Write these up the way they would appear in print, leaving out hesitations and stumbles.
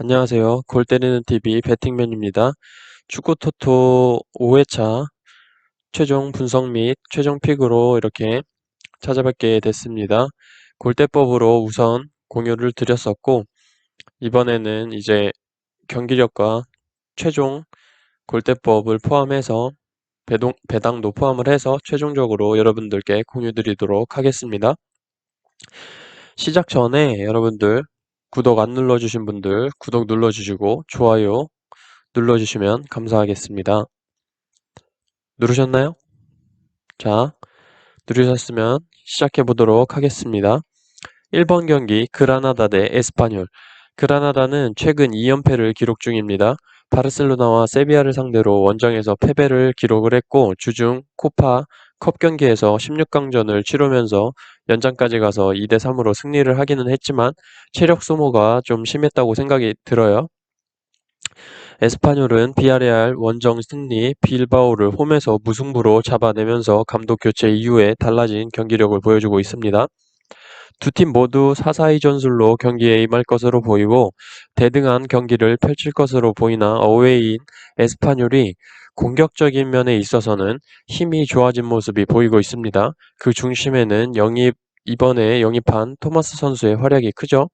안녕하세요. 골 때리는 TV 배팅맨입니다. 축구 토토 5회차 최종 분석 및 최종 픽으로 이렇게 찾아뵙게 됐습니다. 골대법으로 우선 공유를 드렸었고, 이번에는 이제 경기력과 최종 골대법을 포함해서 배당도 포함을 해서 최종적으로 여러분들께 공유 드리도록 하겠습니다. 시작 전에 여러분들 구독 안 눌러주신 분들 구독 눌러주시고 좋아요 눌러주시면 감사하겠습니다. 누르셨나요? 자, 누르셨으면 시작해 보도록 하겠습니다. 1번 경기 그라나다 대 에스파뇰. 그라나다는 최근 2연패를 기록 중입니다. 바르셀로나와 세비야를 상대로 원정에서 패배를 기록을 했고 주중 코파 컵 경기에서 16강전을 치르면서 연장까지 가서 2대3으로 승리를 하기는 했지만 체력 소모가 좀 심했다고 생각이 들어요. 에스파뇰은 비아레알 원정 승리, 빌바오를 홈에서 무승부로 잡아내면서 감독 교체 이후에 달라진 경기력을 보여주고 있습니다. 두 팀 모두 4-4-2 전술로 경기에 임할 것으로 보이고 대등한 경기를 펼칠 것으로 보이나 어웨이인 에스파뇰이 공격적인 면에 있어서는 힘이 좋아진 모습이 보이고 있습니다. 그 중심에는 이번에 영입한 토마스 선수의 활약이 크죠.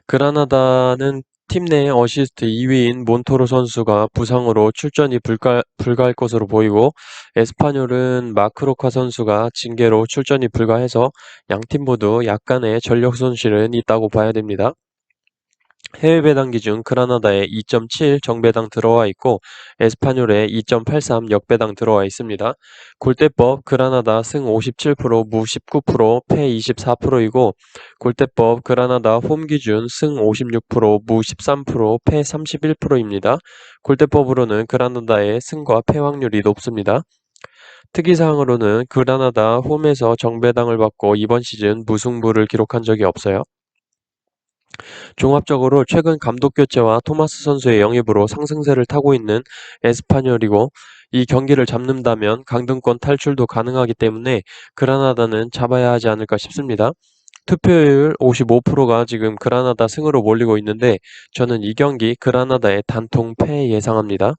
그라나다는 팀 내 어시스트 2위인 몬토로 선수가 부상으로 출전이 불가할 것으로 보이고 에스파뇰은 마크로카 선수가 징계로 출전이 불가해서 양팀 모두 약간의 전력 손실은 있다고 봐야 됩니다. 해외 배당 기준 그라나다에 2.7 정배당 들어와 있고 에스파뇰에 2.83 역배당 들어와 있습니다. 골대법 그라나다 승 57%, 무 19%, 패 24%이고 골대법 그라나다 홈 기준 승 56%, 무 13%, 패 31%입니다. 골대법으로는 그라나다의 승과 패 확률이 높습니다. 특이사항으로는 그라나다 홈에서 정배당을 받고 이번 시즌 무승부를 기록한 적이 없어요. 종합적으로 최근 감독 교체와 토마스 선수의 영입으로 상승세를 타고 있는 에스파뇰이고 이 경기를 잡는다면 강등권 탈출도 가능하기 때문에 그라나다는 잡아야 하지 않을까 싶습니다. 투표율 55%가 지금 그라나다 승으로 몰리고 있는데 저는 이 경기 그라나다의 단통 패 예상합니다.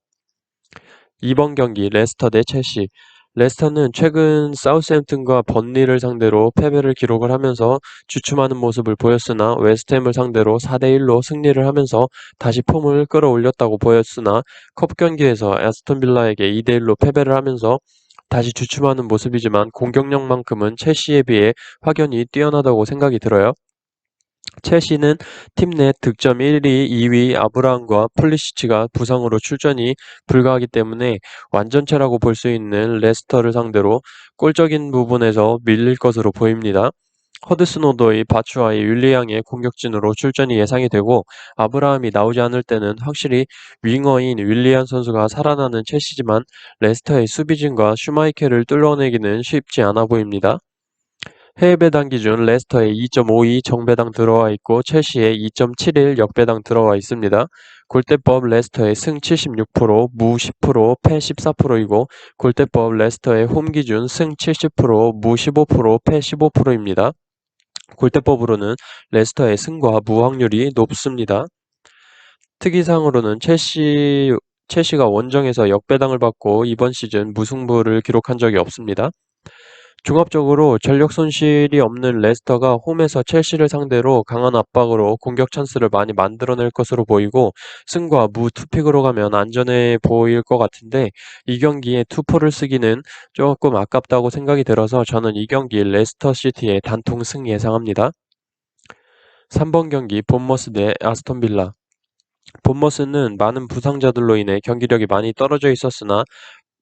2번 경기 레스터 대 첼시. 레스터는 최근 사우스햄튼과 번리를 상대로 패배를 기록을 하면서 주춤하는 모습을 보였으나 웨스트햄을 상대로 4대1로 승리를 하면서 다시 폼을 끌어올렸다고 보였으나 컵 경기에서 애스턴 빌라에게 2대1로 패배를 하면서 다시 주춤하는 모습이지만 공격력만큼은 첼시에 비해 확연히 뛰어나다고 생각이 들어요. 첼시는 팀 내 득점 1위, 2위 아브라함과 폴리시치가 부상으로 출전이 불가하기 때문에 완전체라고 볼 수 있는 레스터를 상대로 골적인 부분에서 밀릴 것으로 보입니다. 허드슨 오도이, 바추아이, 윌리앙의 공격진으로 출전이 예상이 되고 아브라함이 나오지 않을 때는 확실히 윙어인 윌리안 선수가 살아나는 첼시지만 레스터의 수비진과 슈마이케를 뚫어내기는 쉽지 않아 보입니다. 해외 배당 기준 레스터에 2.52 정배당 들어와 있고 첼시에 2.71 역배당 들어와 있습니다. 골대법 레스터의 승 76%, 무 10%, 패 14%이고 골대법 레스터의 홈 기준 승 70%, 무 15%, 패 15%입니다. 골대법으로는 레스터의 승과 무 확률이 높습니다. 특이사항으로는 첼시가 원정에서 역배당을 받고 이번 시즌 무승부를 기록한 적이 없습니다. 종합적으로 전력 손실이 없는 레스터가 홈에서 첼시를 상대로 강한 압박으로 공격 찬스를 많이 만들어낼 것으로 보이고 승과 무 투픽으로 가면 안전해 보일 것 같은데 이 경기에 투포를 쓰기는 조금 아깝다고 생각이 들어서 저는 이 경기 레스터 시티의 단통 승 예상합니다. 3번 경기 본머스 대 아스톤 빌라. 본머스는 많은 부상자들로 인해 경기력이 많이 떨어져 있었으나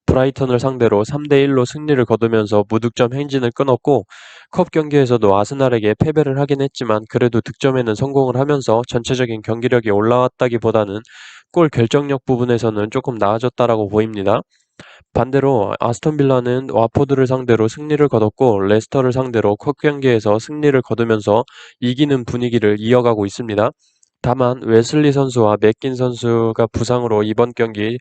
브라이턴을 상대로 3대1로 승리를 거두면서 무득점 행진을 끊었고 컵 경기에서도 아스날에게 패배를 하긴 했지만 그래도 득점에는 성공을 하면서 전체적인 경기력이 올라왔다기보다는 골 결정력 부분에서는 조금 나아졌다라고 보입니다. 반대로 아스톤 빌라는 와포드를 상대로 승리를 거뒀고 레스터를 상대로 컵 경기에서 승리를 거두면서 이기는 분위기를 이어가고 있습니다. 다만 웨슬리 선수와 맥긴 선수가 부상으로 이번 경기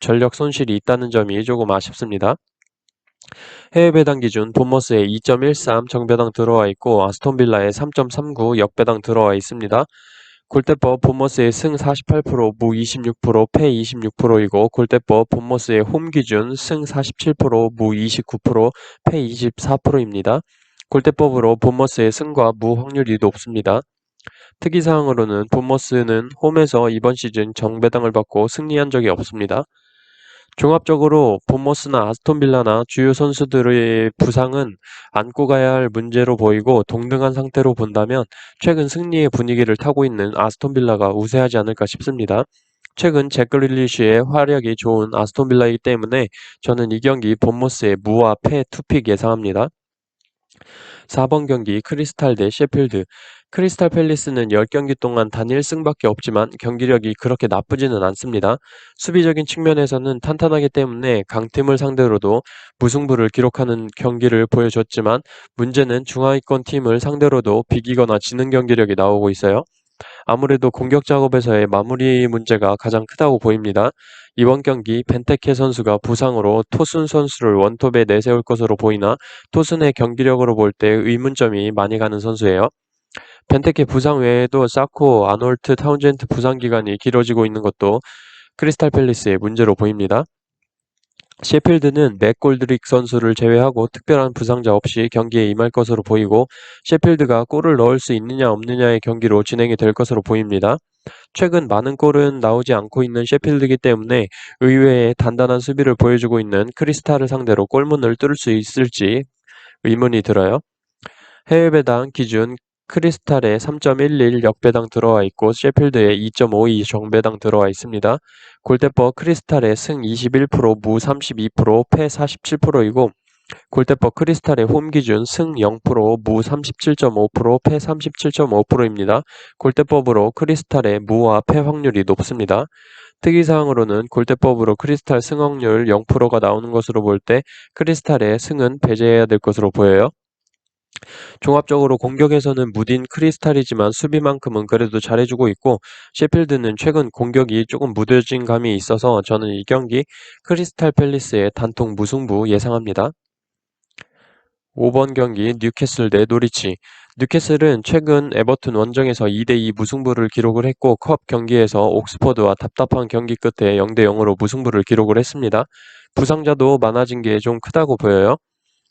전력 손실이 있다는 점이 조금 아쉽습니다. 해외 배당 기준 본머스에 2.13 정배당 들어와 있고 아스톤 빌라에 3.39 역배당 들어와 있습니다. 골대법 본머스의 승 48%, 무 26%, 패 26%이고 골대법 본머스의 홈 기준 승 47%, 무 29%, 패 24%입니다. 골대법으로 본머스의 승과 무 확률이 높습니다. 특이사항으로는 본머스는 홈에서 이번 시즌 정배당을 받고 승리한 적이 없습니다. 종합적으로 본머스나 아스톤빌라나 주요 선수들의 부상은 안고 가야 할 문제로 보이고 동등한 상태로 본다면 최근 승리의 분위기를 타고 있는 아스톤빌라가 우세하지 않을까 싶습니다. 최근 잭 그릴리쉬의 활약이 좋은 아스톤빌라이기 때문에 저는 이 경기 본머스의 무와 패 투픽 예상합니다. 4번 경기 크리스탈 대 셰필드. 크리스탈 팰리스는 10경기 동안 단 1승밖에 없지만 경기력이 그렇게 나쁘지는 않습니다. 수비적인 측면에서는 탄탄하기 때문에 강팀을 상대로도 무승부를 기록하는 경기를 보여줬지만 문제는 중하위권 팀을 상대로도 비기거나 지는 경기력이 나오고 있어요. 아무래도 공격 작업에서의 마무리 문제가 가장 크다고 보입니다. 이번 경기 벤테케 선수가 부상으로 토슨 선수를 원톱에 내세울 것으로 보이나 토슨의 경기력으로 볼 때 의문점이 많이 가는 선수예요. 벤테케 부상 외에도 사코, 아놀트, 타운젠트 부상 기간이 길어지고 있는 것도 크리스탈 팰리스의 문제로 보입니다. 셰필드는 맥 골드릭 선수를 제외하고 특별한 부상자 없이 경기에 임할 것으로 보이고 셰필드가 골을 넣을 수 있느냐 없느냐의 경기로 진행이 될 것으로 보입니다. 최근 많은 골은 나오지 않고 있는 셰필드이기 때문에 의외의 단단한 수비를 보여주고 있는 크리스탈을 상대로 골문을 뚫을 수 있을지 의문이 들어요. 해외 배당 기준 크리스탈에 3.11 역배당 들어와 있고 셰필드에 2.52 정배당 들어와 있습니다. 골대법 크리스탈의 승 21%, 무 32%, 패 47%이고 골대법 크리스탈의 홈 기준 승 0%, 무 37.5%, 패 37.5%입니다. 골대법으로 크리스탈의 무와 패 확률이 높습니다. 특이사항으로는 골대법으로 크리스탈 승 확률 0%가 나오는 것으로 볼 때 크리스탈의 승은 배제해야 될 것으로 보여요. 종합적으로 공격에서는 무딘 크리스탈이지만 수비만큼은 그래도 잘해주고 있고 셰필드는 최근 공격이 조금 무뎌진 감이 있어서 저는 이 경기 크리스탈 팰리스의 단통 무승부 예상합니다. 5번 경기 뉴캐슬 대 노리치. 뉴캐슬은 최근 에버튼 원정에서 2대2 무승부를 기록을 했고 컵 경기에서 옥스퍼드와 답답한 경기 끝에 0대0으로 무승부를 기록을 했습니다. 부상자도 많아진 게 좀 크다고 보여요.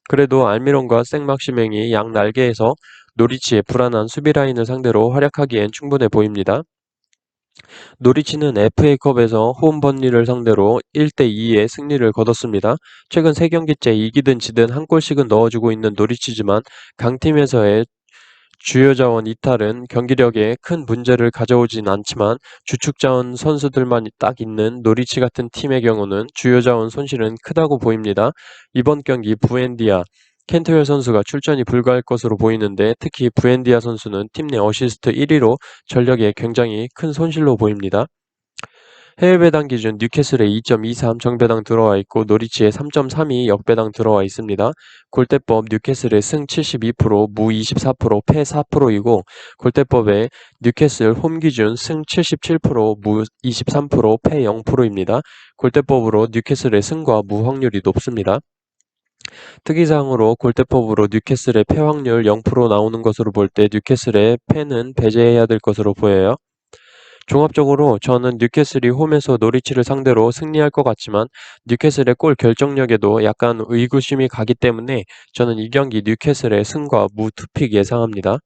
그래도 알미론과 생막시맹이 양 날개에서 노리치의 불안한 수비 라인을 상대로 활약하기엔 충분해 보입니다. 노리치는 FA컵에서 홈 번리를 상대로 1대2의 승리를 거뒀습니다. 최근 3경기째 이기든 지든 한 골씩은 넣어주고 있는 노리치지만 강팀에서의 주요 자원 이탈은 경기력에 큰 문제를 가져오진 않지만 주축 자원 선수들만 딱 있는 노리치 같은 팀의 경우는 주요 자원 손실은 크다고 보입니다. 이번 경기 부엔디아, 켄트웰 선수가 출전이 불가할 것으로 보이는데 특히 부엔디아 선수는 팀 내 어시스트 1위로 전력에 굉장히 큰 손실로 보입니다. 해외 배당 기준 뉴캐슬에 2.23 정배당 들어와 있고 노리치에 3.32 역배당 들어와 있습니다. 골대법 뉴캐슬의 승 72%, 무 24%, 패 4%이고 골대법의 뉴캐슬 홈 기준 승 77%, 무 23%, 패 0%입니다. 골대법으로 뉴캐슬의 승과 무 확률이 높습니다. 특이사항으로 골대법으로 뉴캐슬의 패 확률 0% 나오는 것으로 볼 때 뉴캐슬의 패는 배제해야 될 것으로 보여요. 종합적으로 저는 뉴캐슬이 홈에서 노리치를 상대로 승리할 것 같지만 뉴캐슬의 골 결정력에도 약간 의구심이 가기 때문에 저는 이 경기 뉴캐슬의 승과 무 투픽 예상합니다.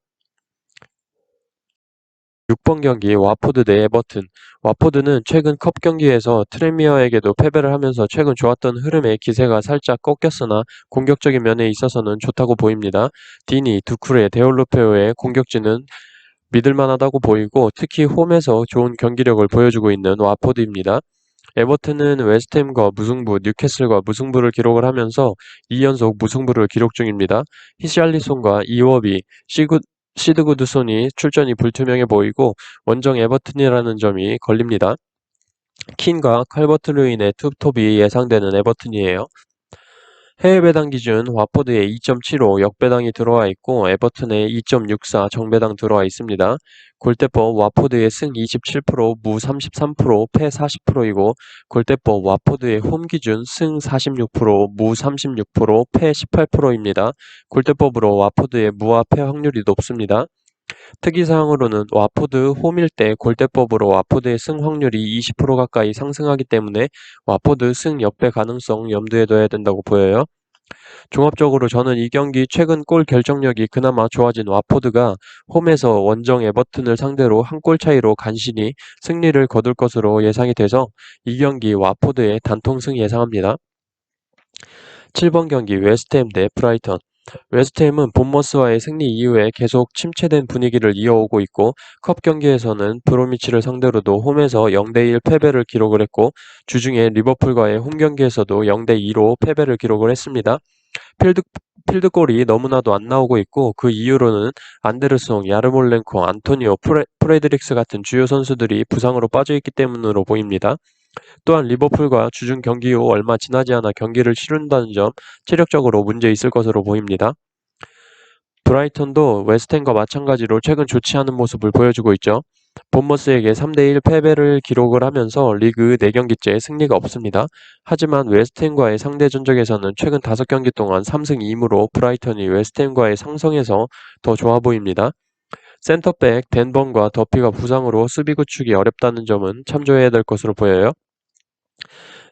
6번 경기 와포드 대 에버튼. 와포드는 최근 컵 경기에서 트레미어에게도 패배를 하면서 최근 좋았던 흐름의 기세가 살짝 꺾였으나 공격적인 면에 있어서는 좋다고 보입니다. 디니, 두쿠레, 데올로페오의 공격진은 믿을만하다고 보이고 특히 홈에서 좋은 경기력을 보여주고 있는 와포드입니다. 에버튼은 웨스트햄과 무승부, 뉴캐슬과 무승부를 기록을 하면서 2연속 무승부를 기록 중입니다. 히샬리손과 이워비, 시드구드손이 출전이 불투명해 보이고 원정 에버튼이라는 점이 걸립니다. 킨과 칼버트 루인의 투톱이 예상되는 에버튼이에요. 해외 배당 기준 와포드에 2.75 역배당이 들어와 있고 에버튼에 2.64 정배당 들어와 있습니다. 골대법 와포드의 승 27%, 무 33%, 패 40%이고 골대법 와포드의 홈 기준 승 46%, 무 36%, 패 18%입니다. 골대법으로 와포드의 무와 패 확률이 높습니다. 특이사항으로는 와포드 홈일 때 골대법으로 와포드의 승 확률이 20% 가까이 상승하기 때문에 와포드 승 역배 가능성 염두에 둬야 된다고 보여요. 종합적으로 저는 이 경기 최근 골 결정력이 그나마 좋아진 와포드가 홈에서 원정 에버튼을 상대로 한 골 차이로 간신히 승리를 거둘 것으로 예상이 돼서 이 경기 와포드의 단통승 예상합니다. 7번 경기 웨스트햄 대 브라이턴. 웨스트햄은 본머스와의 승리 이후에 계속 침체된 분위기를 이어오고 있고 컵 경기에서는 브로미치를 상대로도 홈에서 0대1 패배를 기록을 했고 주중에 리버풀과의 홈 경기에서도 0대2로 패배를 기록을 했습니다. 필드, 필드골이 너무나도 안 나오고 있고 그 이유로는 안데르송, 야르몰렌코, 안토니오, 프레드릭스 같은 주요 선수들이 부상으로 빠져있기 때문으로 보입니다. 또한 리버풀과 주중 경기 후 얼마 지나지 않아 경기를 치른다는 점 체력적으로 문제 있을 것으로 보입니다. 브라이턴도 웨스트햄과 마찬가지로 최근 좋지 않은 모습을 보여주고 있죠. 본머스에게 3대1 패배를 기록을 하면서 리그 4경기째 승리가 없습니다. 하지만 웨스트햄과의 상대 전적에서는 최근 5경기 동안 3승 2무로 브라이턴이 웨스트햄과의 상성에서 더 좋아 보입니다. 센터백 댄번과 더피가 부상으로 수비 구축이 어렵다는 점은 참조해야 될 것으로 보여요.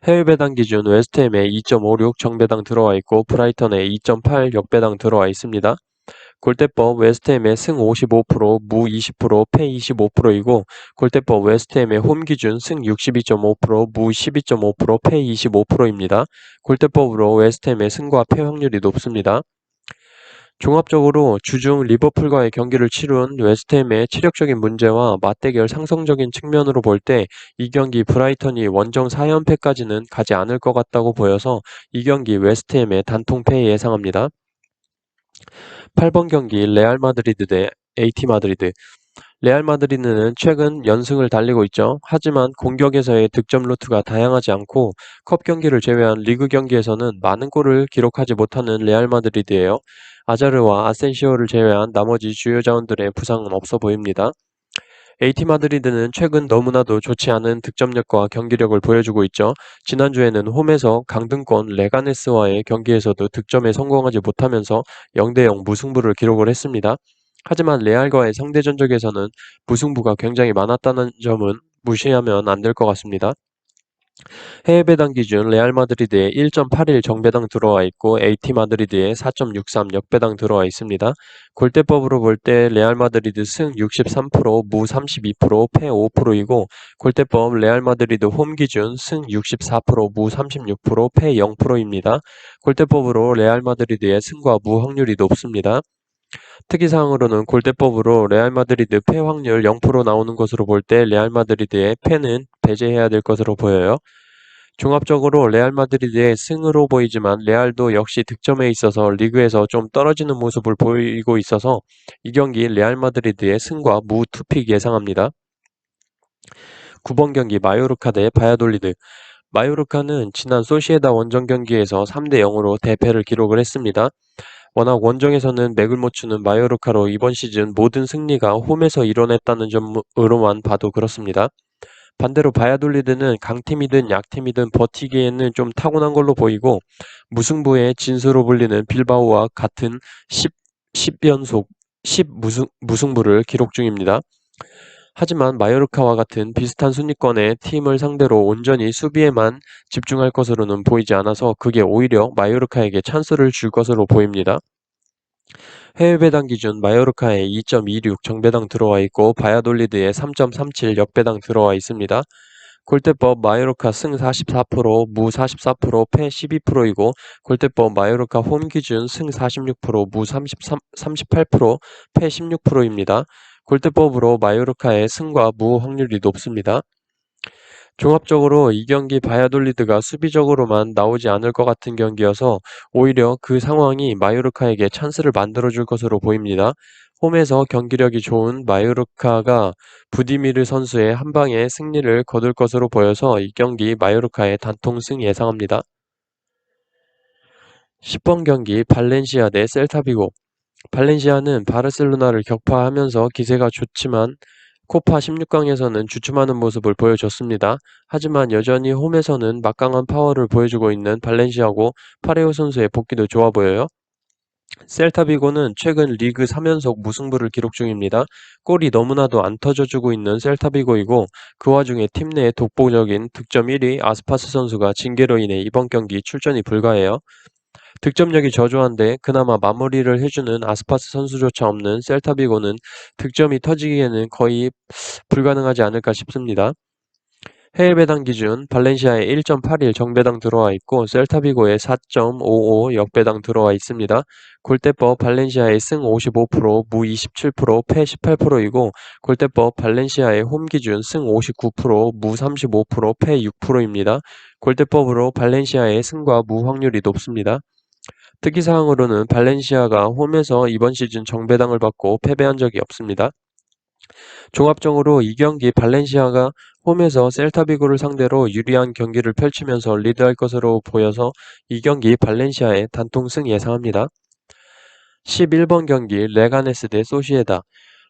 해외 배당 기준 웨스트햄에 2.56 정배당 들어와 있고 브라이턴에 2.8 역배당 들어와 있습니다. 골대법 웨스트햄의 승 55%, 무 20%, 패 25%이고 골대법 웨스트햄의 홈 기준 승 62.5%, 무 12.5%, 패 25%입니다. 골대법으로 웨스트햄의 승과 패 확률이 높습니다. 종합적으로 주중 리버풀과의 경기를 치룬 웨스트햄의 체력적인 문제와 맞대결 상성적인 측면으로 볼 때 이 경기 브라이턴이 원정 4연패까지는 가지 않을 것 같다고 보여서 이 경기 웨스트햄의 단통패 예상합니다. 8번 경기 레알 마드리드 대 AT 마드리드. 레알 마드리드는 최근 연승을 달리고 있죠. 하지만 공격에서의 득점 루트가 다양하지 않고 컵 경기를 제외한 리그 경기에서는 많은 골을 기록하지 못하는 레알 마드리드예요. 아자르와 아센시오를 제외한 나머지 주요 자원들의 부상은 없어 보입니다. AT 마드리드는 최근 너무나도 좋지 않은 득점력과 경기력을 보여주고 있죠. 지난주에는 홈에서 강등권 레가네스와의 경기에서도 득점에 성공하지 못하면서 0대0 무승부를 기록을 했습니다. 하지만 레알과의 상대 전적에서는 무승부가 굉장히 많았다는 점은 무시하면 안 될 것 같습니다. 해외 배당 기준 레알 마드리드에 1.81 정배당 들어와 있고 AT 마드리드에 4.63 역배당 들어와 있습니다. 골대법으로 볼 때 레알 마드리드 승 63%, 무 32%, 패 5%이고 골대법 레알 마드리드 홈 기준 승 64%, 무 36%, 패 0%입니다. 골대법으로 레알 마드리드의 승과 무 확률이 높습니다. 특이사항으로는 골대법으로 레알 마드리드 패 확률 0% 나오는 것으로 볼 때 레알 마드리드의 패는 배제해야 될 것으로 보여요. 종합적으로 레알 마드리드의 승으로 보이지만 레알도 역시 득점에 있어서 리그에서 좀 떨어지는 모습을 보이고 있어서 이 경기 레알 마드리드의 승과 무 투픽 예상합니다. 9번 경기 마요르카 대 바야돌리드. 마요르카는 지난 소시에다 원정 경기에서 3대0으로 대패를 기록을 했습니다. 워낙 원정에서는 맥을 못 추는 마요르카로 이번 시즌 모든 승리가 홈에서 이뤄냈다는 점으로만 봐도 그렇습니다. 반대로 바야돌리드는 강팀이든 약팀이든 버티기에는 좀 타고난 걸로 보이고 무승부의 진수로 불리는 빌바오와 같은 10연속 10무승부를 기록 중입니다. 하지만 마요르카와 같은 비슷한 순위권의 팀을 상대로 온전히 수비에만 집중할 것으로는 보이지 않아서 그게 오히려 마요르카에게 찬스를 줄 것으로 보입니다. 해외 배당 기준 마요르카에 2.26 정배당 들어와 있고 바야돌리드에 3.37 역배당 들어와 있습니다. 골대법 마요르카 승 44%, 무 44%, 패 12%이고 골대법 마요르카 홈 기준 승 46%, 무 38%, 패 16%입니다. 골대법으로 마요르카의 승과 무 확률이 높습니다. 종합적으로 이 경기 바야돌리드가 수비적으로만 나오지 않을 것 같은 경기여서 오히려 그 상황이 마요르카에게 찬스를 만들어줄 것으로 보입니다. 홈에서 경기력이 좋은 마요르카가 부디미르 선수의 한 방에 승리를 거둘 것으로 보여서 이 경기 마요르카의 단통승 예상합니다. 10번 경기 발렌시아 대 셀타비고. 발렌시아는 바르셀로나를 격파하면서 기세가 좋지만 코파 16강에서는 주춤하는 모습을 보여줬습니다. 하지만 여전히 홈에서는 막강한 파워를 보여주고 있는 발렌시아고 파레오 선수의 복귀도 좋아 보여요. 셀타비고는 최근 리그 3연속 무승부를 기록 중입니다. 골이 너무나도 안 터져주고 있는 셀타비고이고 그 와중에 팀 내 독보적인 득점 1위 아스파스 선수가 징계로 인해 이번 경기 출전이 불가해요. 득점력이 저조한데 그나마 마무리를 해주는 아스파스 선수조차 없는 셀타비고는 득점이 터지기에는 거의 불가능하지 않을까 싶습니다. 해외 배당 기준 발렌시아에 1.81 정배당 들어와 있고 셀타비고에 4.55 역배당 들어와 있습니다. 골대법 발렌시아의 승 55%, 무 27%, 패 18%이고 골대법 발렌시아의 홈 기준 승 59%, 무 35%, 패 6%입니다. 골대법으로 발렌시아의 승과 무 확률이 높습니다. 특이사항으로는 발렌시아가 홈에서 이번 시즌 정배당을 받고 패배한 적이 없습니다. 종합적으로 이 경기 발렌시아가 홈에서 셀타비고를 상대로 유리한 경기를 펼치면서 리드할 것으로 보여서 이 경기 발렌시아의 단통승 예상합니다. 11번 경기 레가네스 대 소시에다.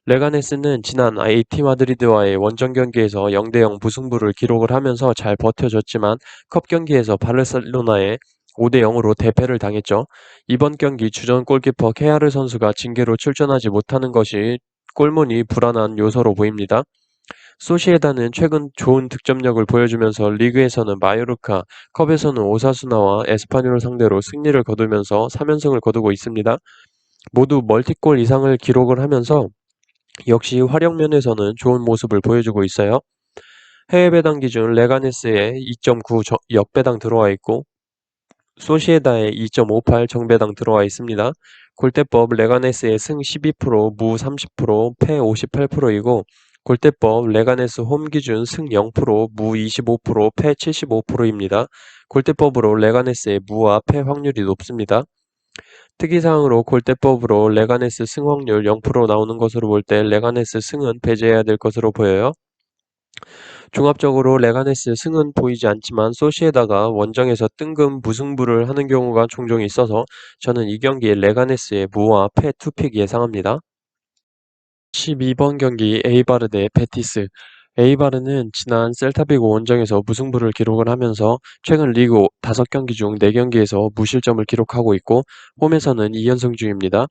레가네스는 지난 AT 마드리드와의 원정 경기에서 0대0 무승부를 기록을 하면서 잘 버텨줬지만 컵 경기에서 바르셀로나에 5대0으로 대패를 당했죠. 이번 경기 주전 골키퍼 케아르 선수가 징계로 출전하지 못하는 것이 골문이 불안한 요소로 보입니다. 소시에다는 최근 좋은 득점력을 보여주면서 리그에서는 마요르카, 컵에서는 오사수나와 에스파뇰을 상대로 승리를 거두면서 3연승을 거두고 있습니다. 모두 멀티골 이상을 기록을 하면서 역시 활약 면에서는 좋은 모습을 보여주고 있어요. 해외 배당 기준 레가네스에 2.9 역배당 들어와 있고 소시에다에 2.58 정배당 들어와 있습니다. 골대법 레가네스의 승 12%, 무 30%, 패 58%이고 골대법 레가네스 홈 기준 승 0%, 무 25%, 패 75%입니다. 골대법으로 레가네스의 무와 패 확률이 높습니다. 특이사항으로 골대법으로 레가네스 승 확률 0% 나오는 것으로 볼 때 레가네스 승은 배제해야 될 것으로 보여요. 종합적으로 레가네스 승은 보이지 않지만 소시에다가 원정에서 뜬금 무승부를 하는 경우가 종종 있어서 저는 이 경기에 레가네스의 무와 패 투픽 예상합니다. 12번 경기 에이바르 대 베티스. 에이바르는 지난 셀타비고 원정에서 무승부를 기록을 하면서 최근 리그 5경기 중 4경기에서 무실점을 기록하고 있고 홈에서는 2연승 중입니다.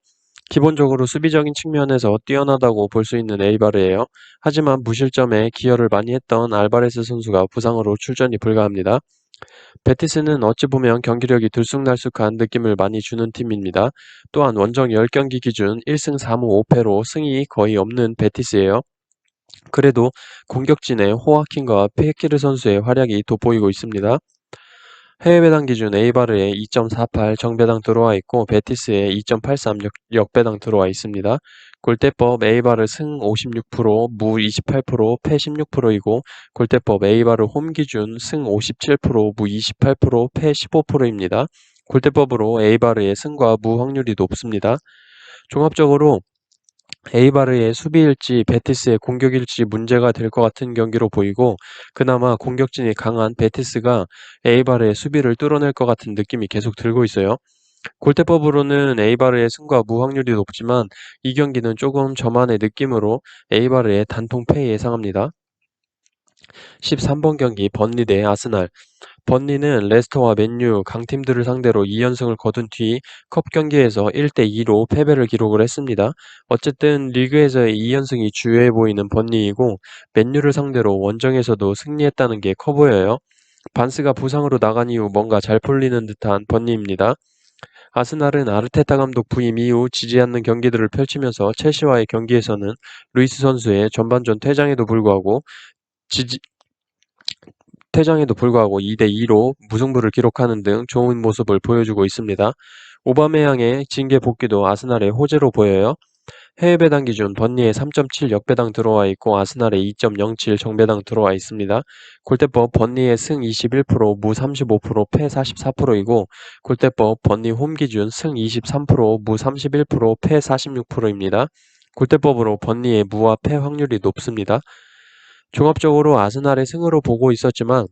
기본적으로 수비적인 측면에서 뛰어나다고 볼 수 있는 에이바르예요. 하지만 무실점에 기여를 많이 했던 알바레스 선수가 부상으로 출전이 불가합니다. 베티스는 어찌 보면 경기력이 들쑥날쑥한 느낌을 많이 주는 팀입니다. 또한 원정 10경기 기준 1승 3무 5패로 승이 거의 없는 베티스예요. 그래도 공격진의 호아킨과 페키르 선수의 활약이 돋보이고 있습니다. 해외 배당 기준 에이바르에 2.48 정배당 들어와 있고 베티스에 2.83 역배당 들어와 있습니다. 골대법 에이바르 승 56%, 무 28%, 패 16%이고 골대법 에이바르 홈 기준 승 57%, 무 28%, 패 15%입니다. 골대법으로 에이바르의 승과 무 확률이 높습니다. 종합적으로 에이바르의 수비일지 베티스의 공격일지 문제가 될 것 같은 경기로 보이고 그나마 공격진이 강한 베티스가 에이바르의 수비를 뚫어낼 것 같은 느낌이 계속 들고 있어요. 골대법으로는 에이바르의 승과 무 확률이 높지만 이 경기는 조금 저만의 느낌으로 에이바르의 단통 패 예상합니다. 13번 경기 번리 대 아스날. 번리는 레스터와 맨유 강팀들을 상대로 2연승을 거둔 뒤 컵 경기에서 1대2로 패배를 기록을 했습니다. 어쨌든 리그에서의 2연승이 주요해 보이는 번리이고 맨유를 상대로 원정에서도 승리했다는 게 커 보여요. 반스가 부상으로 나간 이후 뭔가 잘 풀리는 듯한 번리입니다. 아스날은 아르테타 감독 부임 이후 지지 않는 경기들을 펼치면서 첼시와의 경기에서는 루이스 선수의 전반전 퇴장에도 불구하고 2대2로 무승부를 기록하는 등 좋은 모습을 보여주고 있습니다. 오바메양의 징계 복귀도 아스날의 호재로 보여요. 해외 배당 기준 번니에 3.7 역배당 들어와 있고 아스날에 2.07 정배당 들어와 있습니다. 골대법 번니의 승 21%, 무 35%, 패 44%이고 골대법 번니 홈 기준 승 23%, 무 31%, 패 46%입니다. 골대법으로 번니의 무와 패 확률이 높습니다. 종합적으로 아스날의 승으로 보고 있었지만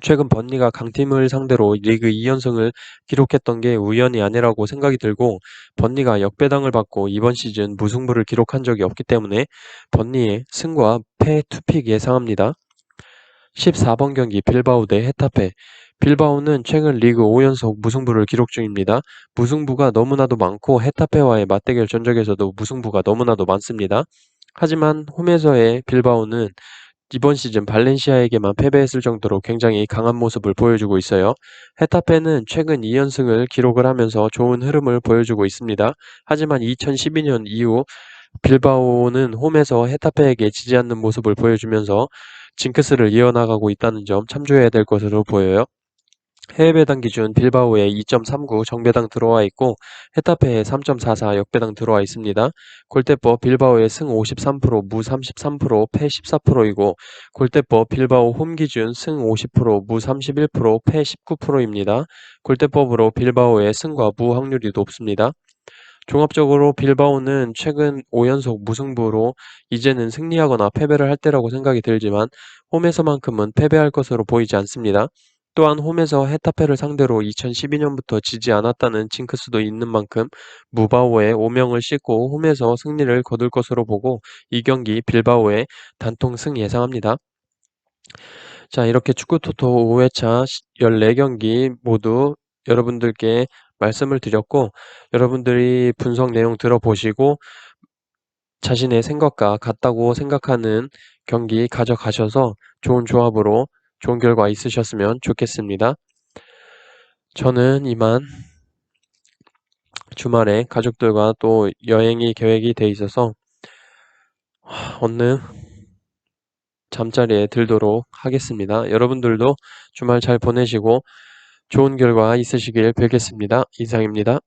최근 번니가 강팀을 상대로 리그 2연승을 기록했던 게 우연이 아니라고 생각이 들고 번니가 역배당을 받고 이번 시즌 무승부를 기록한 적이 없기 때문에 번니의 승과 패 투픽 예상합니다. 14번 경기 빌바오 대 헤타페. 빌바오는 최근 리그 5연속 무승부를 기록 중입니다. 무승부가 너무나도 많고 헤타페와의 맞대결 전적에서도 무승부가 너무나도 많습니다. 하지만 홈에서의 빌바오는 이번 시즌 발렌시아에게만 패배했을 정도로 굉장히 강한 모습을 보여주고 있어요. 헤타페는 최근 2연승을 기록을 하면서 좋은 흐름을 보여주고 있습니다. 하지만 2012년 이후 빌바오는 홈에서 헤타페에게 지지 않는 모습을 보여주면서 징크스를 이어나가고 있다는 점 참조해야 될 것으로 보여요. 해외 배당 기준 빌바오에 2.39 정배당 들어와 있고 헤타페에 3.44 역배당 들어와 있습니다. 골대법 빌바오의 승 53%, 무 33%, 패 14%이고 골대법 빌바오 홈 기준 승 50%, 무 31%, 패 19%입니다. 골대법으로 빌바오의 승과 무 확률이 높습니다. 종합적으로 빌바오는 최근 5연속 무승부로 이제는 승리하거나 패배를 할 때라고 생각이 들지만 홈에서만큼은 패배할 것으로 보이지 않습니다. 또한 홈에서 헤타페를 상대로 2012년부터 지지 않았다는 징크스도 있는 만큼 무바오의 오명을 씻고 홈에서 승리를 거둘 것으로 보고 이 경기 빌바오의 단통 승 예상합니다. 자, 이렇게 축구토토 5회차 14경기 모두 여러분들께 말씀을 드렸고 여러분들이 분석 내용 들어보시고 자신의 생각과 같다고 생각하는 경기 가져가셔서 좋은 조합으로 좋은 결과 있으셨으면 좋겠습니다. 저는 이만 주말에 가족들과 또 여행이 계획이 돼 있어서 얼른 잠자리에 들도록 하겠습니다. 여러분들도 주말 잘 보내시고 좋은 결과 있으시길 빌겠습니다. 이상입니다.